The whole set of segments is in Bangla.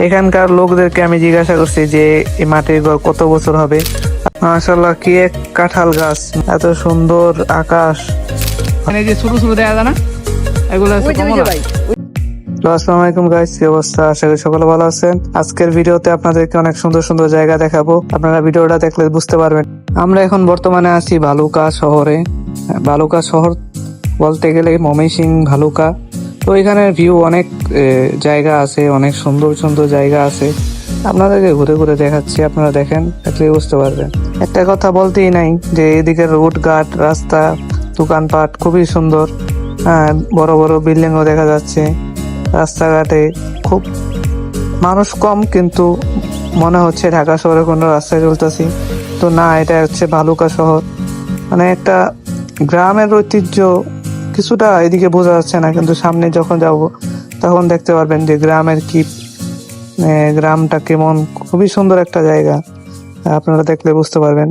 এখানকার লোকদেরকে আমি জিজ্ঞাসা করছি যে এই মাটির ঘর কত বছর হবে। মাশাআল্লাহ, কি এক কাঁঠাল গাছ, এত সুন্দর আকাশ। মানে যে ছোট ছোট দেখা যায় না, এগুলো হচ্ছে কমলা। আসসালামু আলাইকুম গাইস, কি অবস্থা? আশা করি সকলে ভালো আছেন। আজকের ভিডিওতে আপনাদেরকে অনেক সুন্দর সুন্দর জায়গা দেখাবো, আপনারা ভিডিওটা দেখলে বুঝতে পারবেন। আমরা এখন বর্তমানে আছি ভালুকা শহরে। ভালুকা শহর বলতে গেলে ময়মনসিংহ ভালুকা। তো এখানে ভিউ অনেক জায়গা আছে, অনেক সুন্দর সুন্দর জায়গা আছে। আপনাদেরকে ঘুরে ঘুরে দেখাচ্ছি, আপনারা দেখেন, দেখলে বুঝতে পারবেন। একটা কথা বলতেই নাই যে এদিকের রোড ঘাট, রাস্তা, দোকানপাট খুবই সুন্দর। বড় বড় বিল্ডিংও দেখা যাচ্ছে। রাস্তাঘাটে খুব মানুষ কম, কিন্তু মনে হচ্ছে ঢাকা শহরে কোনো রাস্তায় চলতেছি তো না, এটা হচ্ছে ভালুকা শহর। মানে একটা গ্রামের ঐতিহ্য কিছুটা এদিকে বোঝা যাচ্ছে না, কিন্তু সামনে যখন যাব তখন দেখতে পারবেন যে গ্রামের কি গ্রামটা কেমন। খুবই সুন্দর একটা জায়গা, আপনারা দেখলে বুঝতে পারবেন।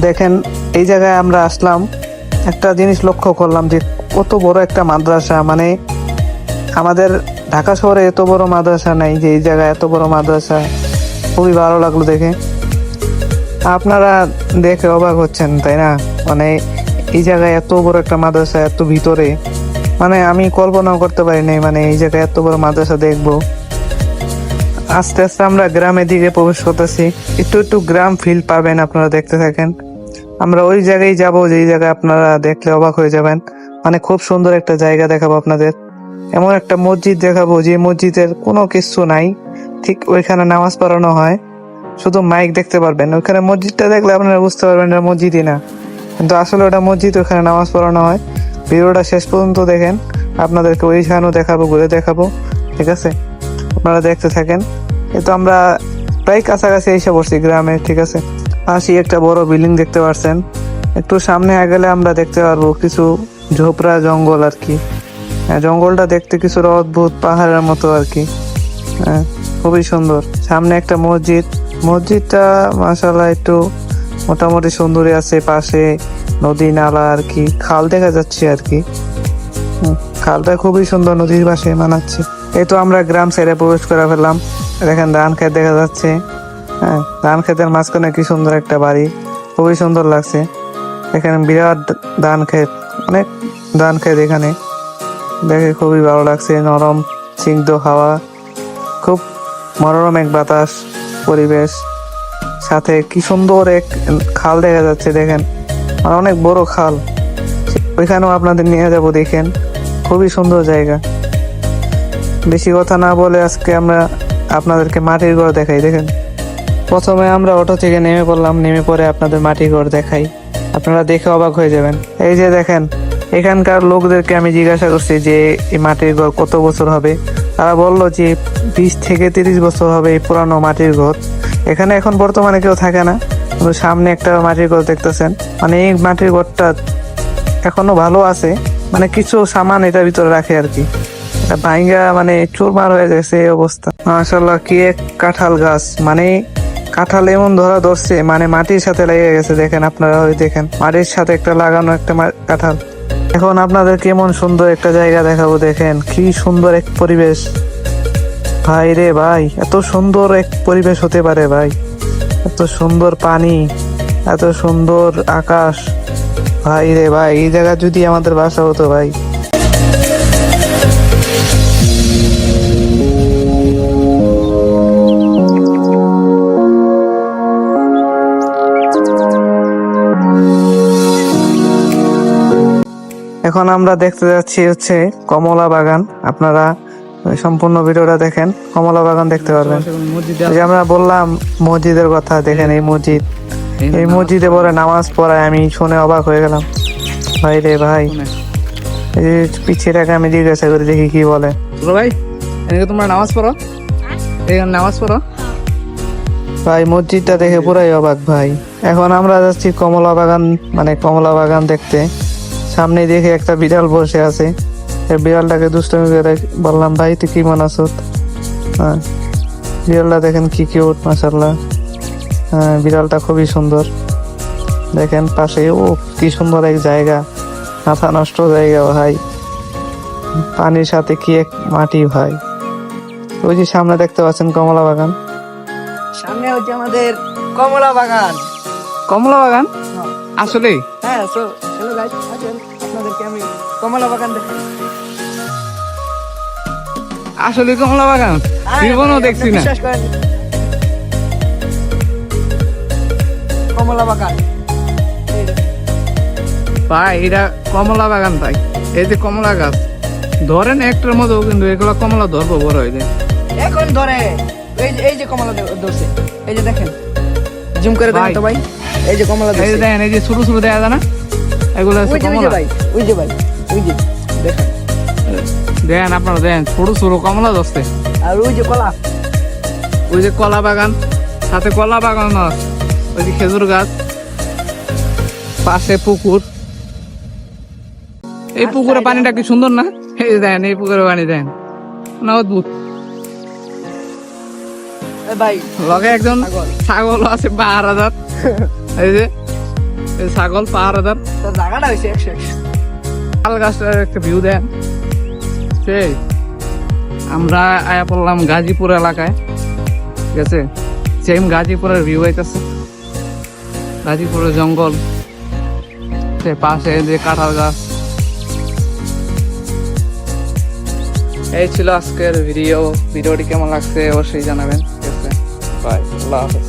দেখেন, এই জায়গায় আমরা আসলাম, একটা জিনিস লক্ষ্য করলাম যে কত বড় একটা মাদ্রাসা। মানে আমাদের ঢাকা শহরে এত বড় মাদ্রাসা নাই, যে এই জায়গায় এত বড় মাদ্রাসা। খুবই ভালো লাগলো দেখে। আপনারা দেখে অবাক হচ্ছেন, তাই না? মানে এই জায়গায় এত বড় একটা মাদ্রাসা, এত ভিতরে, মানে আমি কল্পনাও করতে পারি নাই মানে এই জায়গায় এত বড় মাদ্রাসা দেখবো। আস্তে আস্তে আমরা গ্রামের দিকে প্রবেশ করতেছি, একটু একটু গ্রাম ফিল পাবেন, আপনারা দেখতে থাকেন। আমরা ওই জায়গায় যাব যেই জায়গায় আপনারা দেখলে অবাক হয়ে যাবেন। মানে খুব সুন্দর একটা জায়গা দেখাবো আপনাদের। এমন একটা মসজিদ দেখাবো যে মসজিদের কোনো কিছু নাই, ঠিক ওইখানে নামাজ পড়ানো হয়, শুধু মাইক দেখতে পারবেন। ওইখানে মসজিদটা দেখলে আপনারা বুঝতে পারবেন এটা মসজিদই না, কিন্তু আসলে ওটা মসজিদ, ওখানে নামাজ পড়ানো হয়। ভিডিওটা শেষ পর্যন্ত দেখেন, আপনাদেরকে ওইখানেও দেখাবো, ঘুরে দেখাবো, ঠিক আছে? আপনারা দেখতে থাকেন। তো আমরা প্রায় কাছাকাছি এসে পড়ছি গ্রামে, ঠিক আছে? পাশে একটা বড় বিল্ডিং দেখতে পাচ্ছেন। একটু সামনে গেলে আমরা দেখতে পারবো কিছু ঝোপড়া জঙ্গল আর কি। জঙ্গলটা দেখতে কিছুটা অদ্ভুত, পাহাড়ের মতো আর কি। খুবই সুন্দর। সামনে একটা মসজিদ, মসজিদটা মাশাআল্লাহ একটু মোটামুটি সুন্দরই আছে। পাশে নদী নালা আর কি, খাল দেখা যাচ্ছে আর কি। খালটা খুবই সুন্দর, নদীর পাশে মানাচ্ছে। এই তো আমরা গ্রাম সাইডে প্রবেশ করে ফেললাম। দেখেন ধান ক্ষেত দেখা যাচ্ছে। ধান ক্ষেতের মাঝখানে কি সুন্দর একটা বাড়ি, খুবই সুন্দর লাগছে। এখানে বিরাট ধান ক্ষেত, অনেক ধান ক্ষেত এখানে, দেখে খুবই ভালো লাগছে। নরম স্নিগ্ধ হাওয়া, খুব মনোরম এক বাতাস, পরিবেশ, সাথে কি সুন্দর এক খাল দেখা যাচ্ছে। দেখেন, অনেক বড় খাল, ওইখানেও আপনাদের নিয়ে যাব, দেখেন খুবই সুন্দর জায়গা। বেশি কথা না বলে আজকে আমরা আপনাদেরকে মাটির ঘর দেখাই। দেখেন, প্রথমে আমরা অটো থেকে নেমে পড়লাম, নেমে পরে আপনাদের মাটির ঘর দেখাই, আপনারা দেখে অবাক হয়ে যাবেন। এই যে দেখেন, এখানকার লোকদেরকে আমি জিজ্ঞাসা করছি যে এই মাটির ঘর কত বছর হবে। তারা বললো যে 20 থেকে 30 বছর হবে এই পুরানো মাটির ঘর। এখানে এখন বর্তমানে কেউ থাকে না, কিন্তু সামনে একটা মাটির ঘর দেখতেছেন। মানে এই মাটির ঘরটা এখনো ভালো আছে, মানে কিছু সামান এটার ভিতরে রাখে আর কি। ভাইঙ্গা মানে চুরমার হয়ে গেছে এই অবস্থা। মাশাআল্লাহ, কি এক কাঁঠাল গাছ, মানে কাঁঠাল এমন ধরছে, মানে মাটির সাথে লেগে গেছে। দেখেন আপনারা, ওই দেখেন মাটির সাথে একটা লাগানো একটা কাঁঠাল। এখন আপনাদের কেমন সুন্দর একটা জায়গা দেখাবো। দেখেন কি সুন্দর এক পরিবেশ। ভাই রে ভাই, এত সুন্দর এক পরিবেশ হতে পারে ভাই? এত সুন্দর পানি, এত সুন্দর আকাশ। ভাই রে ভাই, এই জায়গা যদি আমাদের বাসা হতো ভাই। এখন আমরা দেখতে যাচ্ছি হচ্ছে কমলা বাগান। আপনারা সম্পূর্ণ ভিডিওটা দেখেন, কমলা বাগান দেখতে পারবেন। যে আমরা বললাম মসজিদের কথা, দেখেন এই মসজিদ, এই মসজিদে পরে নামাজ পড়ায়, আমি শুনে অবাক হয়ে গেলাম। ভাই রে ভাই, এই পিছিয়ে টাকা আমি জিজ্ঞাসা করি, দেখি কি বলে। ভাই, এদিকে তোমরা নামাজ পড়ো, এখানে নামাজ পড়ো। ভাই মসজিদটা দেখে পুরাই অবাক ভাই, এখন আমরা যাচ্ছি কমলা বাগান, মানে কমলা বাগান দেখতে। সামনে দেখে একটা বিড়াল বসে আছে। এই বিড়ালটাকে দুষ্টমি করে বললাম, ভাই তুই কি মনে আছো? হ্যাঁ, বিড়ালটা দেখেন কি কিউট, মাশাআল্লাহ। হ্যাঁ, বিড়ালটা খুবই সুন্দর। দেখেন পাশে, ও কি সুন্দর এক জায়গা, মাথা নষ্ট জায়গা ভাই। পানির সাথে কি এক মাটি ভাই। ওই যে সামনে দেখতে পাচ্ছেন কমলা বাগান। সামনে হচ্ছে আমাদের কমলা বাগান। কমলা বাগান আসলে হ্যাঁ, সো হ্যালো গাইস, আসেন আপনাদেরকে আমি কমলা বাগান দেখাই। আসলে কমলা বাগান জীবনও দেখছি না। বিশ্বাস করেন, কমলা বাগান। ভাই এটা কমলা বাগান ভাই। এই যে কমলা গাছ ধরেন একটার মতো, কিন্তু এগুলো কমলা ধরবো বড় হয়ে যায়। এখন ধরে এই যে কমলা ধরছে, এই যে দেখেন, জুম করে দেখেন তো ভাই, এই যে কমলা এই যে ধরছে। দেখেন, এই যে ছোট ছোট দেখা যায় না, এগুলো হচ্ছে ওই যে কমলা। ভাই, ওই যে ভাই, ওই যে দেখেন, দেখেন আপনারা দেখেন, ছোট ছোট কমলা ধরছে। আর ওই যে কলা। ওই যে কলা বাগান, সাথে কলা বাগান আছে। ওই যে খেজুর গাছ, পাশে পুকুর। এই পুকুরে পানিটা কি সুন্দর না? এই যে দেখেন, এই পুকুরে পানি দেখেন না, অদ্ভুত। এ ভাই, লগে একজন ছাগল। ছাগল আছে পাহারাদার। এই যে এই ছাগল পাহারাদার। তো জায়গাটা হয়েছে 100। তাল গাছটার একটা ভিউ দেন সেই। আমরা আয়া পড়লাম গাজীপুর এলাকায়, ঠিক আছে? সেম গাজীপুরের ভিউ আইতেছে, গাজীপুরের জঙ্গল, সে পাশে যে কাঁঠাল গাছ। এই ছিল আজকের ভিডিওটি কেমন লাগছে অবশ্যই জানাবেন, ঠিক আছে? বাই, আল্লাহ হাফেজ।